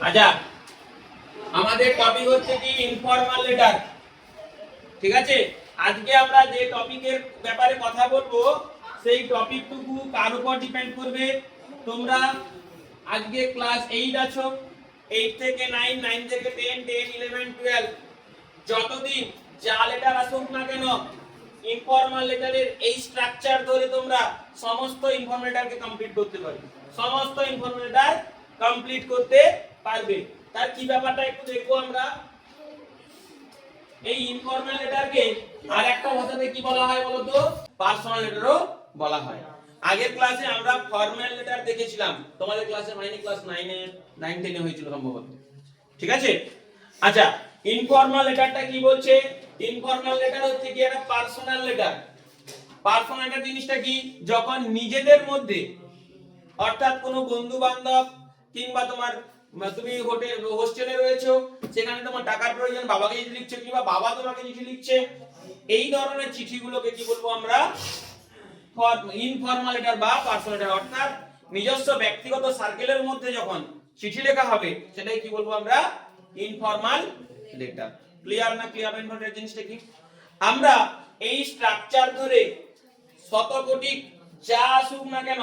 আচ্ছা, আমাদের টপিক হচ্ছে কি ইনফর্মাল লেটার। ঠিক আছে, আজকে আমরা যে টপিকের ব্যাপারে কথা বলবো সেই টপিকটুকু কার উপর ডিপেন্ড করবে। তোমরা আজকে ক্লাস 8 আছো, 8 থেকে 9, 9 থেকে 10, 10, 11, 12 যতদিন যা লেটার আসুক না কেন ইনফর্মাল লেটারের এই স্ট্রাকচার ধরে তোমরা সমস্ত ইনফর্মাল লেটারকে কমপ্লিট করতে পারবে। সমস্ত ইনফর্মাল লেটার কমপ্লিট করতে পারবে। তার কি ব্যাপারটা একটু দেখবো আমরা। এই ইনফর্মাল লেটারকে আর একটা ভাষাতে কি বলা হয় বলতো? পার্সোনাল লেটারও বলা হয়। আগের ক্লাসে আমরা ফর্মাল লেটার দেখেছিলাম, তোমাদের ক্লাসে হয়নি, ক্লাস 9 এ 9 10 এ হয়েছিল সম্ভবত। ঠিক আছে, আচ্ছা ইনফর্মাল লেটারটা কি বলছে? ইনফর্মাল লেটার হচ্ছে কি একটা পার্সোনাল লেটার। পার্সোনাল লেটার জিনিসটা কি? যখন নিজেদের মধ্যে, অর্থাৎ কোনো বন্ধু বান্ধব কিংবা তুমি হোস্টেলে রয়েছো, সেখানে তোমার টাকার প্রয়োজন, বাবাকে চিঠি লিখছো কিংবা বাবা তোমাকে চিঠি লিখছে, এই ধরনের চিঠিগুলোকে কি বলবো আমরা? ইনফর্মাল লেটার বা পার্সোনাল লেটার। অর্থাৎ নিজস্ব ব্যক্তিগত সার্কেলের মধ্যে যখন চিঠি লেখা হবে সেটাই কি বলবো আমরা? Informal letter. ক্লিয়ার না? ক্লিয়ার ইনফর্মাল জিনিসটা কি? আমরা এই স্ট্রাকচার ধরে শত কোটি যা আসুক না কেন,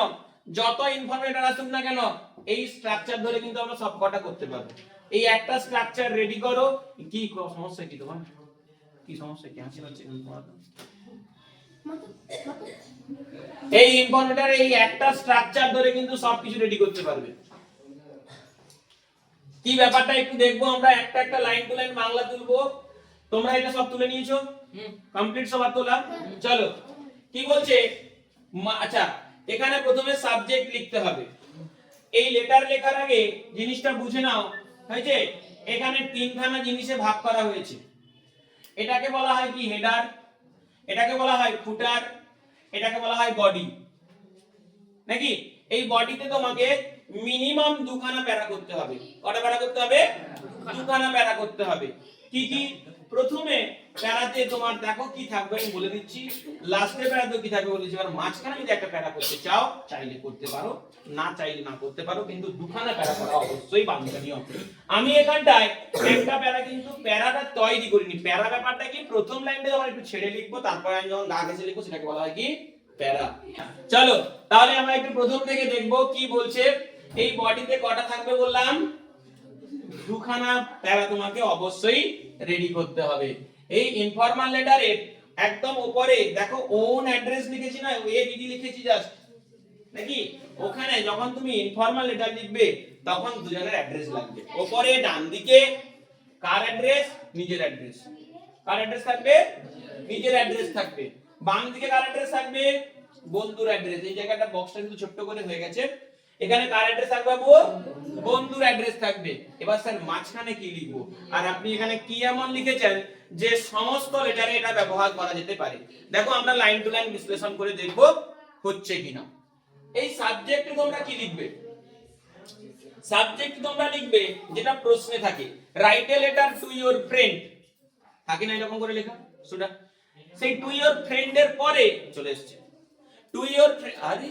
যত ইনফর্মাল লেটার আসুক না কেন, এই স্ট্রাকচার ধরে কিন্তু আমরা সব কটা করতে পারবো। এই একটা স্ট্রাকচার রেডি করো। কি সমস্যা কি তোমার? কি সমস্যা কি হাসি হচ্ছে তোমার? এই ইনফর্মাল লেটার এই একটা স্ট্রাকচার ধরে কিন্তু সবকিছু রেডি করতে পারবে। কি ব্যাপারটা একটু দেখবো আমরা। একটা একটা লাইন টু লাইন বাংলা তুলবো। তোমরা এটা সব তুলে নিয়েছো? কমপ্লিট সবার তোলা? চলো, কি বলছে? আচ্ছা, এখানে প্রথমে সাবজেক্ট লিখতে হবে। এই লেটার লেখার আগে জিনিসটা বুঝে নাও, হয়েছে? এখানে তিনখানা জিনিসে ভাগ করা হয়েছে। এটাকে বলা হয় কি? হেডার। এটাকে বলা হয় ফুটার। এটাকে বলা হয় বডি। নাকি? এই বডিতে তোমাকে মিনিমাম দুখানা প্যারা করতে হবে। কটা প্যারা করতে হবে? দুখানা প্যারা করতে হবে। কি কি? প্রথমে প্যারাতে তোমার দেখো কি থাকবে আমি বলে দিচ্ছি, লাস্টে প্যারাতে কি থাকবে বলেছি। এবার মাঝখানে যদি একটা প্যারা করতে চাও চাইলে করতে পারো, না চাইলে না করতে পারো, কিন্তু দুখানা প্যারা করা অবশ্যই বাঞ্ছনীয়। আমি এখানটায় একটা প্যারা কিন্তু প্যারাটা তৈরি করিনি। প্যারা ব্যাপারটা কি? প্রথম লাইনটা যখন একটু ছেড়ে লিখবো, তারপরে আমি যখন গা ঘেঁষে লিখবো সেটাকে বলা হয় কি? প্যারা। চলো তাহলে আমরা একটু প্রথম থেকে দেখবো কি বলছে। এই বডিতে কটা থাকবে বললাম? দুখানা প্যারা তোমাকে অবশ্যই রেডি করতে হবে। এই ইনফর্মাল লেটারের একদম উপরে দেখো ওন অ্যাড্রেস লিখেছি না, এডিডি লিখেছি জাস্ট, নাকি? ওখানে যখন তুমি ইনফর্মাল লেটার লিখবে তখন দুজনের অ্যাড্রেস লাগবে। উপরে ডান দিকে কার অ্যাড্রেস? নিজের অ্যাড্রেস। কার অ্যাড্রেস থাকবে? নিজের অ্যাড্রেস থাকবে। বাম দিকে কার অ্যাড্রেস থাকবে? বন্ধুর অ্যাড্রেস। এই জায়গাটা বক্সটা কিন্তু ছোট্ট করে হয়ে গেছে। এখানে কার অ্যাড্রেস থাকবে বাবু? বন্ধুর অ্যাড্রেস থাকবে। এবার স্যার মাঝখানে কি লিখবো? আর আপনি এখানে কি এমন লিখেছেন যে সমস্ত লেটারে এটা ব্যবহার করা যেতে পারে। দেখো আমরা লাইন টু লাইন বিশ্লেষণ করে দেখব হচ্ছে কিনা। এই সাবজেক্টে তোমরা কি লিখবে? সাবজেক্ট তোমরা লিখবে যেটা প্রশ্নে থাকে, write a letter to your friend. থাকে না এরকম করে লেখা? সেটা সেই টু ইওর ফ্রেন্ডের পরে চলে এসেছে টু ইওর ফ্রেন্ড। আরে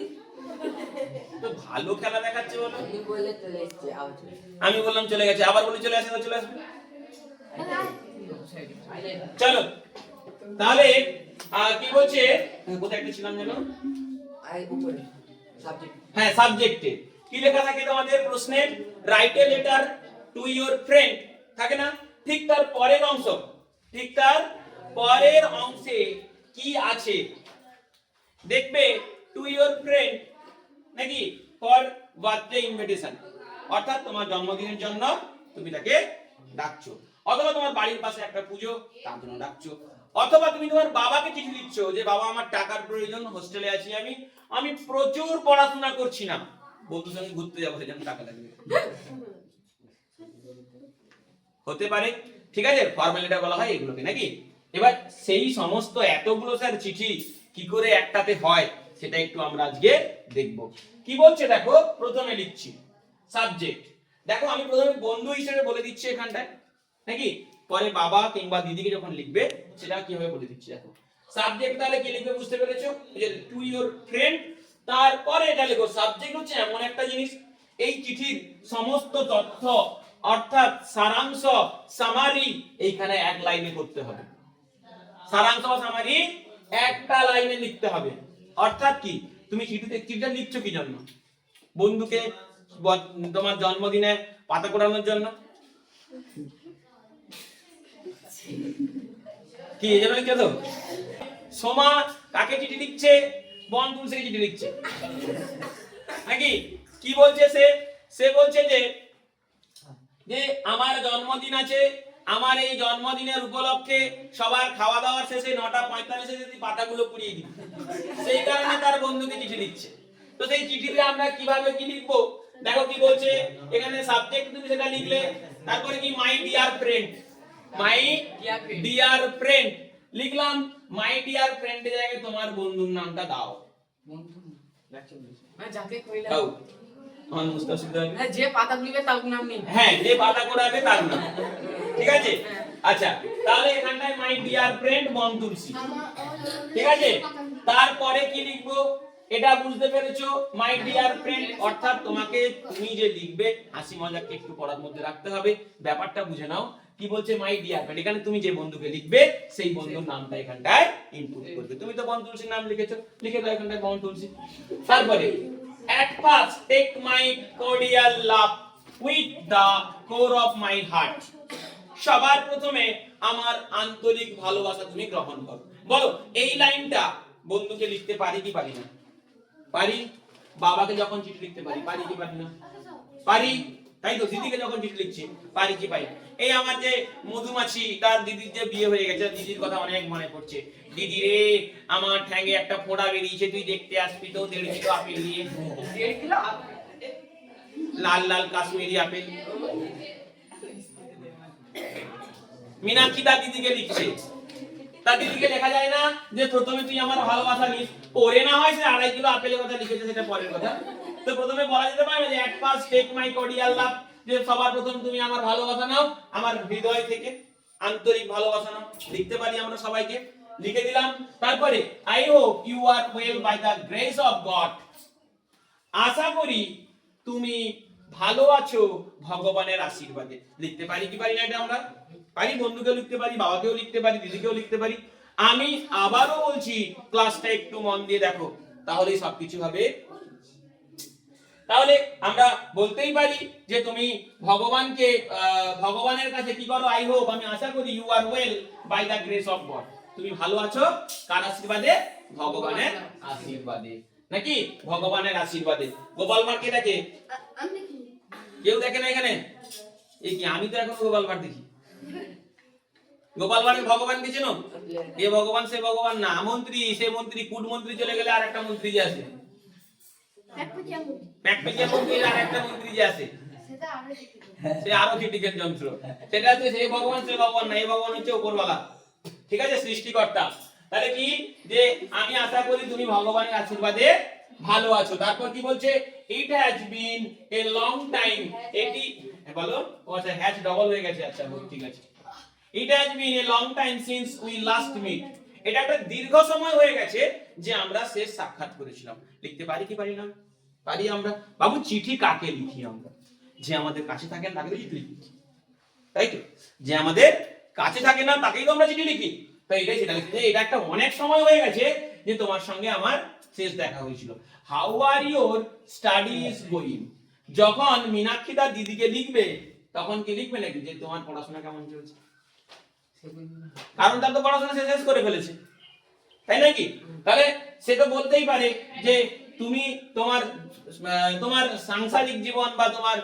তো ভালো খেলা দেখাচ্ছে বলো। আমি বললাম চলে গেছে, আবার বলি চলে আসে, তো চলে আসবে। চলো তাহলে কি বলছে? কোথায় একটা ছিলাম যেন? হ্যাঁ, সাবজেক্টে কি লেখা থাকে তোমাদের প্রশ্নে? Write a letter to your friend থাকে না? ঠিক তার পরের অংশ, ঠিক তার পরের অংশে কি আছে দেখবে? টু ইওর ফ্রেন্ড, নাকি? ফর বার্থডে ইনভিটেশন, অর্থাৎ তোমার জন্মদিনের জন্য তুমি তাকে ডাকছো, অথবা তোমার বাড়ির পাশে একটা পুজো তার জন্য ডাকছো, অথবা তুমি তোমার বাবাকে চিঠি লিখছো যে বাবা আমার টাকার প্রয়োজন, হোস্টেলে আছি, আমি প্রচুর পড়াশোনা করছি না, বন্ধুর সঙ্গে ঘুরতে যাবো সেজন্য টাকা লাগবে, হতে পারে। ঠিক আছে, ফর্মালিটি বলা হয় এগুলোকে, নাকি? এবার সেই সমস্ত এতগুলো স্যার চিঠি কি করে একটাতে হয় সেটা একটু আমরা আজকে দেখব। কি বলছে দেখো, প্রথমে লিখছি সাবজেক্ট। দেখো আমি প্রথমে বন্ধু হিসেবে বলে দিচ্ছি এখানটায়, নাকি? পরে বাবা কিংবা দিদিকে যখন লিখবে সেটা কিভাবে বলে দিচ্ছি। দেখো সাবজেক্ট তাহলে কি লিখবে বুঝতে পেরেছো? যে টু ইওর ফ্রেন্ড, তারপরে এটা লেখো। সাবজেক্ট হচ্ছে এমন একটা জিনিস, এই চিঠির সমস্ত তথ্য অর্থাৎ সারাংশ সামারি এইখানে এক লাইনে করতে হবে। সারাংশ সামারি একটা লাইনে লিখতে হবে। অর্থাৎ কি, তুমি চিঠিটা লিখছো কি জন্য? বন্ধুকে তোমার জন্মদিনে পাতা কোড়ানোর জন্য? কি এই জন্য লিখছো তো? সোমা কাকে চিঠি লিখছে? বনতুলসীকে চিঠি লিখছে নাকি? কি বলছে সে বলছে যে আমার জন্মদিন আছে, আমার এই জন্মদিনের উপলক্ষে সবার খাওয়া দাওয়ার শেষে 9:45 যদি পাতাগুলো পুড়িয়ে দিই, সেই কারণে তার বন্ধুকে চিঠি লিখছে। তো সেই চিঠিতে আমরা কিভাবে কি লিখবো দেখো কি বলছে এখানে। সাবজেক্ট তুমি সেটা লিখলে, তারপরে কি my dear friend, my dear friend লিখলাম। মাই ডিয়ার ফ্রেন্ডের জায়গায় তোমার বন্ধুর নামটা দাও। বন্ধু মানে যাকে কইলা দাও, আমার মুস্তাফিজ না, যে পাতা দিবে তার নাম নেই। হ্যাঁ, যে পাতা কোড়াবে তার নাম। ঠিক আছে? আচ্ছা, তাহলে এখানটায় মাই ডিয়ার ফ্রেন্ড বনতুলসী। ঠিক আছে? তারপরে কি লিখবো এটা বুঝতে পেরেছো? মাই ডিয়ার ফ্রেন্ড অর্থাৎ তোমাকে, তুমি যে লিখবে হাসি মজাকে একটু পড়ার মধ্যে রাখতে হবে, ব্যাপারটা বুঝে নাও। কি বলছে মাই ডিয়ার ফ্রেন্ড, এখানে তুমি যে বন্ধুকে লিখবে সেই বন্ধুর নামটা এখানটায় ইনপুট করবে। তুমি তো বনতুলসীর নাম লিখেছো, লিখে দাও এখানটায় বনতুলসী। তারপরে at first take my cordial love with the core of my heart, সবার প্রথমে আমার আন্তরিক ভালোবাসা তুমি গ্রহণ করো। বলো এই লাইনটা বন্ধুকে লিখতে পারি কি পারি না? পারি। বাবাকে যখন চিঠি লিখতে পারি কি পারি না? পারি। তাই তো দিদিকে যখন চিঠি লিখছি পারি কি পাই? এই আমার যে মধুমাছি, তার দিদির যে বিয়ে হয়ে গেছে, দিদির কথা অনেক মনে পড়ছে। দিদি রে, আমার ঠ্যাঙ্গে একটা ফোঁড়া বেরিয়েছে, তুই দেখতে আসবি তো? 1.5 কিলো আপেল দিয়ে, 1.5 কিলো লাল লাল কাশ্মীরি আপেল। মীনাক্ষী তার দিদিকে লিখছে, তার দিদিকে লেখা যায় না যে প্রথমে তুই আমার ভালোবাসা নিস, পরে না হয় সে 2.5 কিলো আপেলের কথা লিখেছে, সেটা পরের কথা। তো প্রথমে বলা যেতে পারে যে at first take my cordial love, যে সবার প্রথম তুমি আমার ভালোবাসা নাও, আমার হৃদয় থেকে আন্তরিক ভালোবাসা নাও। লিখতে পারি আমরা সবাইকে, লিখে দিলাম। তারপরে I hope you are well by the grace of God, আশা করি তুমি ভালো আছো ভগবানের আশীর্বাদে। লিখতে পারি কি পারি না এটা আমরা? পারি। বন্ধুকেও লিখতে পারি, বাবাকেও লিখতে পারি, দিদিকেও লিখতে পারি। আমি আবারও বলছি, ক্লাসটা একটু মন দিয়ে দেখো, তাহলেই সবকিছু হবে। তাহলে আমরা বলতেই পারি যে তুমি ভগবানকে, ভগবানের কাছে কি করো? আই হোপ, আমি আশা করি, you are well by the grace of God, তুমি ভালো আছো কার আশীর্বাদে? ভগবানের আশীর্বাদে। নাকি? ভগবানের আশীর্বাদে। গোপাল ভাঁড় কে দেখে? কেউ দেখে না এখানে? এই কি, আমি তো এখন গোপাল ভাঁড় দেখি। গোপাল ভাঁড়ের ভগবানকে চেনো? এ ভগবান সে ভগবান না, মন্ত্রী সে মন্ত্রী, কুট মন্ত্রী চলে গেলে আর একটা মন্ত্রী যে আছে, প্যাকপ্যাকিয়া মন্ত্রী, আর একটা মন্ত্রী যে আছে সে আরো ক্রিটিক্যাল যন্ত্র। সেটা হচ্ছে সেই ভগবান সে ভগবান না, এই ভগবান হচ্ছে উপরওয়ালা। ঠিক আছে? সৃষ্টিকর্তা। তাহলে কি যে আমি আশা করি তুমি ভগবানের আশীর্বাদে ভালো আছো। তারপর কি বলছে? ইট has been a long time, এটি বলো, ও আচ্ছা হ্যাজ ডবল হয়ে গেছে, আচ্ছা ঠিক আছে। It has been a long time since we last meet, এটা একটা দীর্ঘ সময় হয়ে গেছে যে আমরা শেষ সাক্ষাৎ করেছিলাম। লিখতে পারি কি পারি না? পারি আমরা। বাবু চিঠি কাকে লিখি আমরা? যে আমাদের কাছে থাকেন তাকে তো চিঠি লিখি, তাই তো? যে আমাদের কাছে থাকে না তাকেই তো আমরা চিঠি লিখি। তো এটাই সেটা লিখতে, এটা একটা অনেক সময় হয়ে গেছে যে তোমার সঙ্গে আমার শেষ দেখা হয়েছিল। How are your studies going, যখন মীনাক্ষী তার দিদিকে লিখবে তখন কি লিখবে নাকি যে তোমার পড়াশোনা কেমন চলছে? কারণ তার তো পড়াশোনা শেষ করে ফেলেছে, তাই নাকি? তাহলে সে তো বলতেই পারে যে তুমি তোমার সাংসারিক জীবন বা তোমার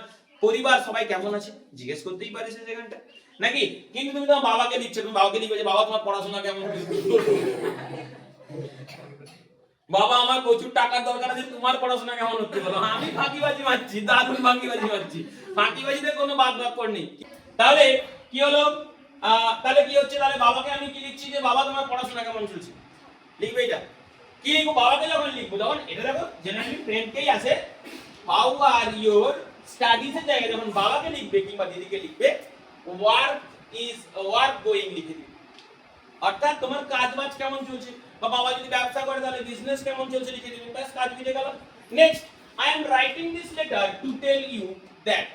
পরিবার সবাই কেমন আছে, জিজ্ঞেস করতেই পারে সে সেখানটা, নাকি? কিন্তু তুমি তোমার বাবাকে লিখছো, তুমি বাবাকে লিখবে যে বাবা তোমার পড়াশোনা কেমন? বাবা আমার প্রচুর টাকার দরকার আছে, তোমার পড়াশোনা কেমন হচ্ছে বলো? আমি ফাঁকিবাজি মারছি, দারুণ ফাঁকিবাজি মারছি, ফাঁকিবাজিতে কোনো বাদ নেই। তাহলে কি হলো? তাহলে কি হচ্ছে? তাহলে বাবাকে আমি কি লিখছি যে বাবা তোমার পড়াশোনা কেমন চলছে, লিখবে এটা। কি লিখবো বাবাকে যখন লিখবো, যখন এটা দেখো জেনারেলি ফ্রেন্ডকেই আসে। হাউ আর ইওর স্টাডিজ এর জায়গায় যখন বাবাকে লিখবে কিংবা দিদিকে লিখবে, ওয়ার্ক গোয়িং লিখে দিবে। অর্থাৎ তোমার কাজবাজ কেমন চলছে, বা বাবা যদি ব্যবসা করে তাহলে বিজনেস কেমন চলছে লিখে দিবেন, ব্যাস কাজ মিটে গেল। Next, I am writing this letter to tell you that,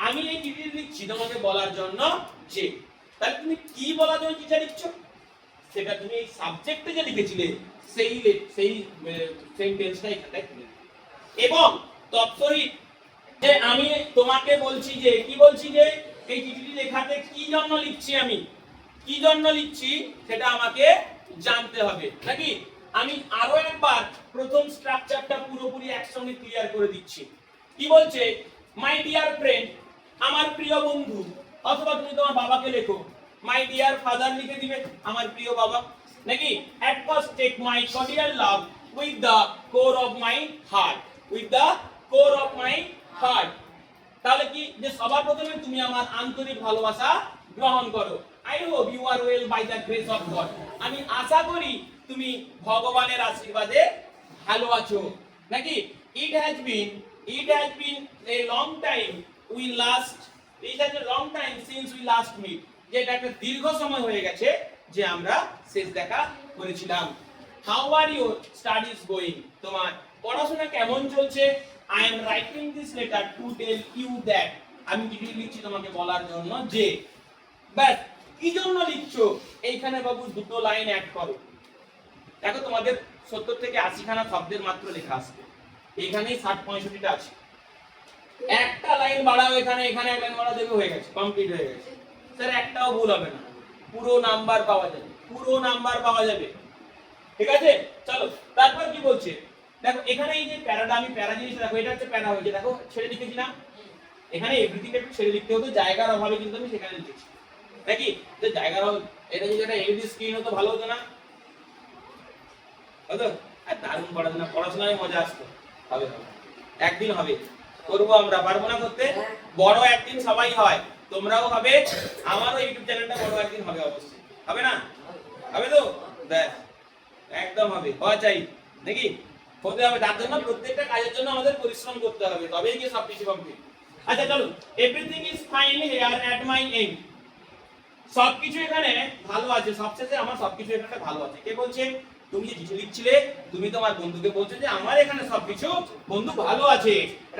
আমি এই চিঠি লিখছি তোমাকে বলার জন্য যে, তাহলে তুমি কি বলার জন্য চিঠি লিখছো সেটা তুমি এই সাবজেক্টে যে লিখেছিলে সেই সেই সেন্টেন্সটা এখানে লিখবে। এবং তৎসহিত যে আমি তোমাকে বলছি যে, কি বলছি যে এই চিঠিটি লেখাতে কি জন্য লিখছি, আমি কি জন্য লিখছি সেটা আমাকে জানতে হবে নাকি। আমি আরো একবার প্রথম স্ট্রাকচারটা পুরোপুরি একসঙ্গে ক্লিয়ার করে দিচ্ছি। কি বলছে, মাই ডিয়ার ফ্রেন্ড, আমার প্রিয় বন্ধু, অথবা তুমি তোমার বাবাকে লেখো মাই ডিয়ার ফাদার লিখে দিবে, আমার প্রিয় বাবা নাকি। at first take my cordial love with the core of my heart, with the core of my heart। তাহলে কি যে সবার প্রথমে তুমি আমার আন্তরিক ভালোবাসা গ্রহণ করো। I hope you are well by the grace of God, আমি আশা করি তুমি ভগবানের আশীর্বাদে ভালো আছো নাকি। it has been a long time since we last meet, যে এটা একটা দীর্ঘ সময় হয়ে গেছে যে আমরা শেষ দেখা করেছিলাম। how are your studies going, তোমার পড়াশোনা কেমন চলছে। I am writing this letter to tell you that, আমি চিঠি লিখছি তোমাকে বলার জন্য যে। বাস কি জন্য লিখছো এইখানে বাবু দুটো লাইন অ্যাড করো। দেখো তোমাদের 70 থেকে 80 খানা শব্দের মাত্র লেখা আসবে, এখানেই 60-65টা আছে। একটা লাইন বাড়াও এখানে এক লাইন বাড়াও, দেখো হয়ে গেছে, কমপ্লিট হয়ে গেছে। স্যার একটাও ভুল হবে না, পুরো নাম্বার পাওয়া যাবে, ঠিক আছে। চলো তারপর কি বলছে দেখো, এখানে এই যে প্যারাটা, আমি প্যারা জিনিস দেখো, এটা হচ্ছে প্যারা হয়েছে, দেখো ছেড়ে লিখেছি না, এখানে এভরিথিং একটু ছেড়ে লিখতে হতো, জায়গার অভাবে কিন্তু আমি সেখানে লিখেছি নাকি। তো জায়গার অভাবে, এটা যদি একটা এলইডি স্ক্রিন হতো ভালো হতো না, হতো। আর দারুণ পড়াশোনায় মজা আসতো। হবে একদিন হবে, করবো আমরা, পারবো না করতে, বড় একদিন সবাই হয়, তোমরাও হবে, আমারও ইউটিউব চ্যানেলটা বড় একদিন হবে, অবশ্যই হবে না, হবে তো, দেখ একদম হবে, হওয়া চাই নাকি, হতে হবে। তার জন্য প্রত্যেকটা কাজের জন্য আমাদের পরিশ্রম করতে হবে, তবেই কি সবকিছু কমপ্লিট। আচ্ছা চলো, everything is fine here at my and, সবকিছু এখানে ভালো আছে, সবশেষে আমার সবকিছু এখানে ভালো আছে। কে বলছে, তুমি যে চিঠি লিখছিলে তুমি তোমার বন্ধুকে বলছো যে আমার এখানে সবকিছু বন্ধু ভালো আছে।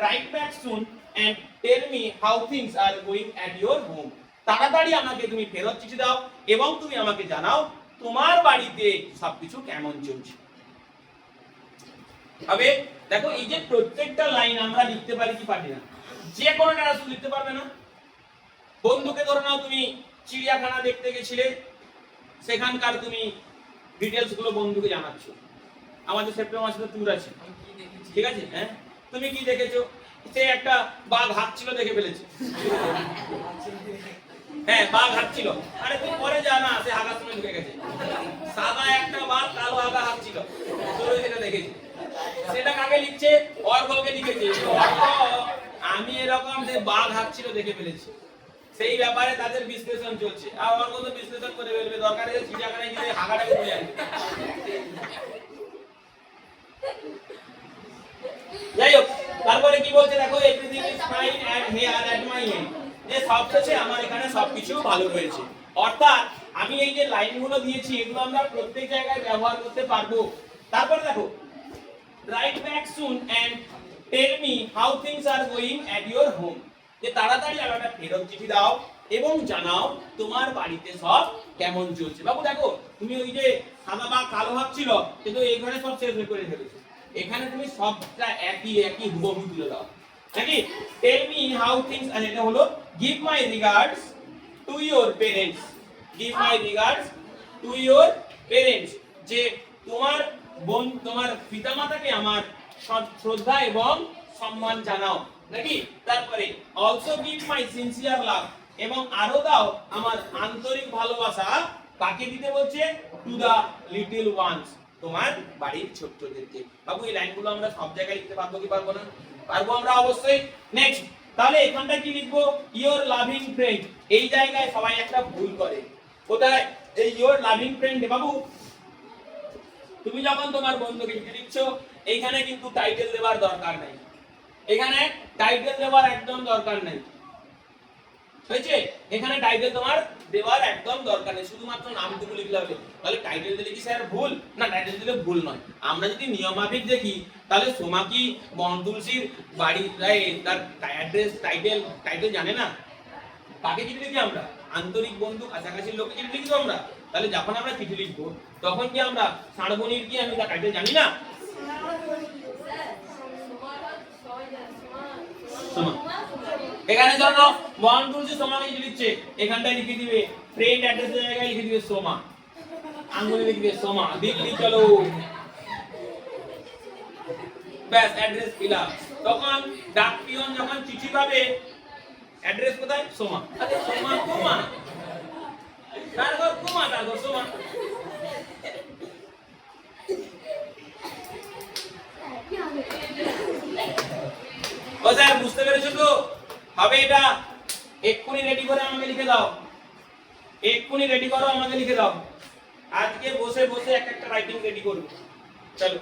Write back soon and tell me how things are going at your home, তাড়াতাড়ি আমাকে তুমি ফেরত চিঠি দাও এবং তুমি আমাকে জানাও তোমার বাড়িতে সবকিছু কেমন চলছে। হবে দেখো, এই যে প্রত্যেকটা লাইন আমরা লিখতে পারি কি পারি না, যে কোনো একটা লিখতে পারবে না। বন্ধুকে ধরে নাও তুমি চিড়িয়াখানা দেখতে গেছিলে, সেখানকার তুমি ডিটেইলস গুলো বন্ধুকে জানাচ্ছো, আমাদের সেপ্টেম্বর মাসে ট্যুর আছে, ঠিক আছে, হ্যাঁ তুমি কি দেখেছো, সে একটা বাঘ হাঁটছিল দেখে ফেলেছে, হ্যাঁ বাঘ হাঁটছিল, আরে তুই পরে যা না, সে হাগার সময় ঢুকে গেছে, সাদা একটা বাঘ কালো হাগা হাঁটছিল, তোর সেটা দেখেছি, সেটা কাকে লিখছে, অর্ঘকে লিখেছে, আমি এরকম যে বাঘ হাঁটছিল দেখে ফেলেছি, সেই ব্যাপারে তাদের বিশ্লেষণ চলছে। আর অর্ঘ তো বিশ্লেষণ করে ফেলবে, দরকার হলে চিড়িয়াখানায় গিয়ে হাগাটাকে তুলে আনবে। যাই হোক, তারপরে কি বলছে দেখো, everything is fine at here at my and, যে সবশেষে আমার এখানে সবকিছু ভালো রয়েছে। অর্থাৎ আমি এই যে লাইনগুলো দিয়েছি এগুলো আমরা প্রত্যেক জায়গায় ব্যবহার করতে পারবো। তারপর দেখো, write back soon and tell me how things are going at your home, যে তাড়াতাড়ি আমাকে ফেরত চিঠি দাও এবং জানাও তোমার বাড়িতে সব কেমন চলছে। বাবু দেখো, তুমি ওই যে সাদা বা কালো ভাব ছিল, কিন্তু এই ঘরে সব শেষ করে ফেলেছো, এখানে তুমি সবটা একই হুবহু তুলে দাও নাকি। টেল মি হাউ থিংস, আর এটা হলো give my regards to your parents, give my regards to your parents, যে তোমার তোমার পিতামাতাকে আমার শ্রদ্ধা এবং সম্মান জানাও নাকি। তারপরে অলসো গিভ মাই সিনসিয়ার লাভ, এবং আরো দাও আমার আন্তরিক ভালোবাসা, কাকে দিতে বলছে, টু দা লিটল ওয়ান্স, তোমার বাড়ির ছোট্টদেরকে। বাবু এই লাইনগুলো আমরা সব জায়গায় লিখতে পারবো কি পারবো না, পারবো আমরা অবশ্যই। নেক্সট, তাহলে এখানটা কি লিখবো, ইওর লাভিং ফ্রেন্ড, এই জায়গায় সবাই একটা ভুল করে, কোথায়, এই ইওর লাভিং ফ্রেন্ড। বাবু তুমি যখন তোমার বন্ধুকে লিখছো এইখানে কিন্তু টাইটেল দেওয়ার দরকার নাই, এখানে টাইটেল দেওয়ার একদম দরকার নাই, হয়েছে? এখানে টাইটেল তোমার দেওয়ার একদম দরকার নেই, শুধুমাত্র নামটুকু লিখলে হবে। তাহলে টাইটেল দিলে কি স্যার ভুল? না, টাইটেল দিলে ভুল নয়। আমরা যদি নিয়মাফিক দেখি তাহলে সোমা কি বনতুলসীর বাড়ি তার অ্যাড্রেস টাইটেল জানে না? কাকে চিঠি লিখি আমরা? আন্তরিক বন্ধু কাছাকাছির লোককে চিঠি লিখি তো আমরা। তাহলে যখন আমরা চিঠি লিখবো তখন কি আমরা সাড়বনির কি আমি তার টাইটেল জানি না? সোমা। এখানে ধরো বনতুলসী সোমাকে চিঠি লিখছে, এখানটায় লিখে দিবে ফ্রেন্ড অ্যাড্রেসের জায়গায় লিখে দিবে সোমা, আঙ্গুলে লিখবে সোমা দিল্লি চলো, ব্যাস অ্যাড্রেস ফিল আপ। তখন ডাক পিয়ন যখন চিঠি পাবে অ্যাড্রেস কোথায়? সোমা। আরে সোমা কুমা, তারপর কুমা, তারপর সোমা। ও স্যার বুঝতে পেরেছো তো? হবে এটা? এক্ষুনি রেডি করে আমাকে লিখে দাও, এক্ষুনি রেডি করো আমাকে লিখে দাও। আজকে বসে বসে একটা রাইটিং রেডি করব। চলো।